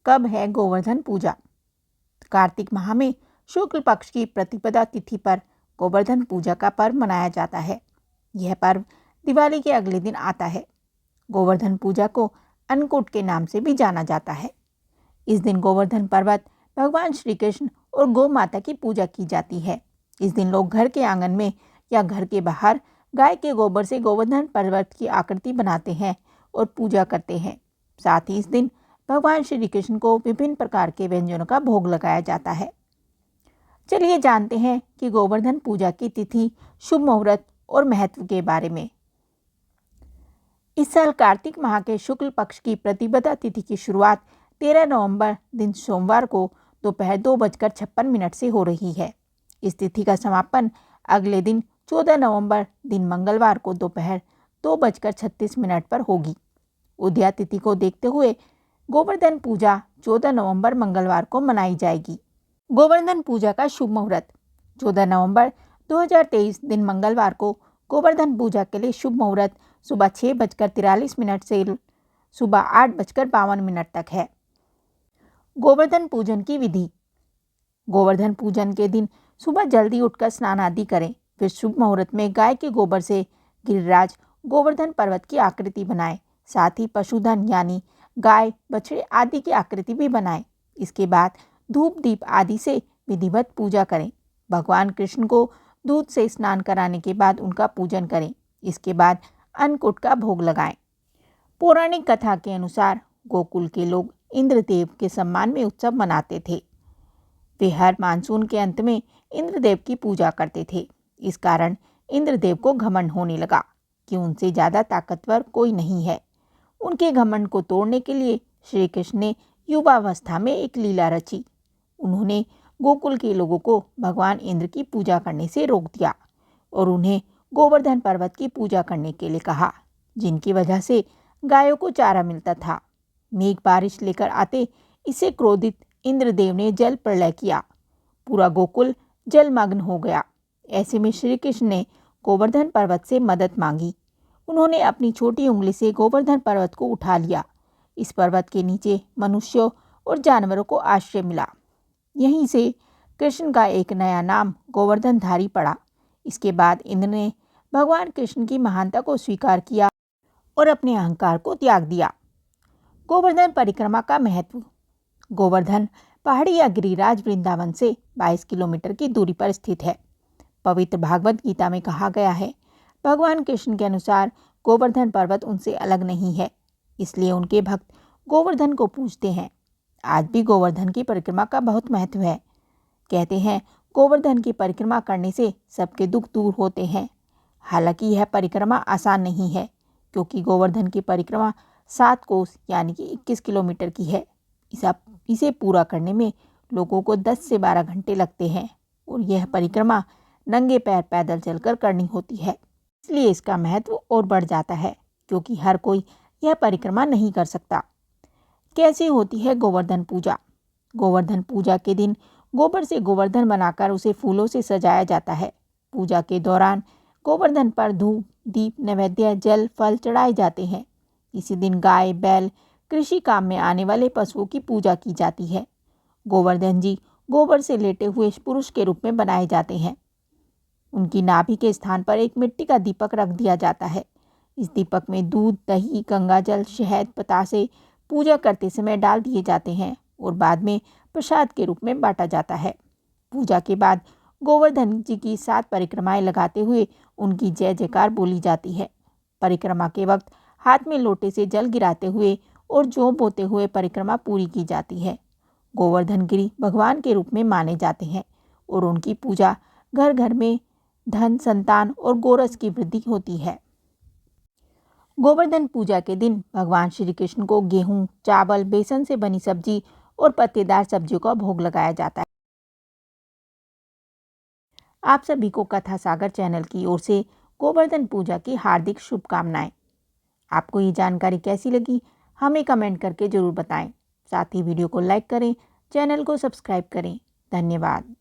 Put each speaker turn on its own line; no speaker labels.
कब है गोवर्धन पूजा? कार्तिक माह में शुक्ल पक्ष की प्रतिपदा तिथि पर गोवर्धन पूजा का पर्व मनाया जाता है। यह पर्व दिवाली के अगले दिन आता है। गोवर्धन पूजा को अन्नकूट के नाम से भी जाना जाता है। इस दिन गोवर्धन पर्वत, भगवान श्री कृष्ण और गौ माता की पूजा की जाती है। इस दिन लोग घर के आंगन में या घर के बाहर गाय के गोबर से गोवर्धन पर्वत की आकृति बनाते हैं और पूजा करते हैं। साथ ही इस दिन भगवान श्री कृष्ण को विभिन्न प्रकार के व्यंजनों का भोग लगाया जाता है। चलिए जानते हैं कि गोवर्धन पूजा की तिथि, शुभ मुहूर्त और महत्व के बारे में। इस साल कार्तिक माह के शुक्ल पक्ष की प्रतिपदा तिथि की शुरुआत 13 नवंबर दिन सोमवार को दोपहर 2:56 से हो रही है। इस तिथि का समापन अगले दिन 14 नवंबर दिन मंगलवार को दोपहर 2:36 पर होगी। उदया तिथि को देखते हुए गोवर्धन पूजा 14 नवंबर मंगलवार को मनाई जाएगी। गोवर्धन पूजा का शुभ मुहूर्त 14 नवंबर 2023 दिन मंगलवार को गोवर्धन पूजा के लिए शुभ मुहूर्त सुबह 6:43 से सुबह 8:52 तक है। गोवर्धन पूजन की विधि। गोवर्धन पूजन के दिन सुबह जल्दी उठकर स्नान आदि करें। फिर शुभ मुहूर्त में गाय के गोबर से गिरिराज गोवर्धन पर्वत की आकृति बनाएं। साथ ही पशुधन यानी गाय, बछड़े आदि की आकृति भी बनाएं। इसके बाद धूप दीप आदि से विधिवत पूजा करें। भगवान कृष्ण को दूध से स्नान कराने के बाद उनका पूजन करें। इसके बाद अन्नकूट का भोग लगाएं। पौराणिक कथा के अनुसार गोकुल के लोग इंद्रदेव के सम्मान में उत्सव मनाते थे। वे हर मानसून के अंत में इंद्रदेव की पूजा करते थे। इस कारण इंद्रदेव को घमंड होने लगा कि उनसे ज़्यादा ताकतवर कोई नहीं है। उनके घमंड को तोड़ने के लिए श्री कृष्ण ने युवावस्था में एक लीला रची। उन्होंने गोकुल के लोगों को भगवान इंद्र की पूजा करने से रोक दिया और उन्हें गोवर्धन पर्वत की पूजा करने के लिए कहा, जिनकी वजह से गायों को चारा मिलता था। मेघ बारिश लेकर आते इससे क्रोधित इंद्रदेव ने जल प्रलय किया। पूरा गोकुल जलमग्न हो गया। ऐसे में श्री कृष्ण ने गोवर्धन पर्वत से मदद मांगी। उन्होंने अपनी छोटी उंगली से गोवर्धन पर्वत को उठा लिया। इस पर्वत के नीचे मनुष्यों और जानवरों को आश्रय मिला। यहीं से कृष्ण का एक नया नाम गोवर्धनधारी पड़ा। इसके बाद इंद्र ने भगवान कृष्ण की महानता को स्वीकार किया और अपने अहंकार को त्याग दिया। गोवर्धन परिक्रमा का महत्व। गोवर्धन पहाड़ी या गिरिराज वृंदावन से 22 किलोमीटर की दूरी पर स्थित है। पवित्र भागवत गीता में कहा गया है, भगवान कृष्ण के अनुसार गोवर्धन पर्वत उनसे अलग नहीं है, इसलिए उनके भक्त गोवर्धन को पूजते हैं। आज भी गोवर्धन की परिक्रमा का बहुत महत्व है। कहते हैं गोवर्धन की परिक्रमा करने से सबके दुख दूर होते हैं। हालांकि यह परिक्रमा आसान नहीं है, क्योंकि गोवर्धन की परिक्रमा 7 कोस यानी कि 21 किलोमीटर की है। इसे पूरा करने में लोगों को 10 से 12 घंटे लगते हैं और यह परिक्रमा नंगे पैर पैदल चलकर करनी होती है। इसलिए इसका महत्व और बढ़ जाता है, क्योंकि हर कोई यह परिक्रमा नहीं कर सकता। कैसे होती है गोवर्धन पूजा? गोवर्धन पूजा के दिन गोबर से गोवर्धन बनाकर उसे फूलों से सजाया जाता है। पूजा के दौरान गोवर्धन पर धूप, दीप, नैवेद्य, जल, फल चढ़ाए जाते हैं। इसी दिन गाय, बैल, कृषि काम में आने वाले पशुओं की पूजा की जाती है। गोवर्धन जी गोबर से लेटे हुए पुरुष के रूप में बनाए जाते हैं। उनकी नाभि के स्थान पर एक मिट्टी का दीपक रख दिया जाता है। इस दीपक में दूध, दही, गंगाजल, शहद, पतासे पूजा करते समय डाल दिए जाते हैं और बाद में प्रसाद के रूप में बांटा जाता है। पूजा के बाद गोवर्धन जी की 7 परिक्रमाएं लगाते हुए उनकी जय जयकार बोली जाती है। परिक्रमा के वक्त हाथ में लोटे से जल गिराते हुए और जौ बोते हुए परिक्रमा पूरी की जाती है। गोवर्धन गिरी भगवान के रूप में माने जाते हैं और उनकी पूजा घर घर में धन, संतान और गोरस की वृद्धि होती है। गोवर्धन पूजा के दिन भगवान श्री कृष्ण को गेहूं, चावल, बेसन से बनी सब्जी और पत्तेदार सब्जियों का भोग लगाया जाता है। आप सभी को कथा सागर चैनल की ओर से गोवर्धन पूजा की हार्दिक शुभकामनाएं। आपको ये जानकारी कैसी लगी हमें कमेंट करके जरूर बताएं। साथ ही वीडियो को लाइक करें, चैनल को सब्सक्राइब करें। धन्यवाद।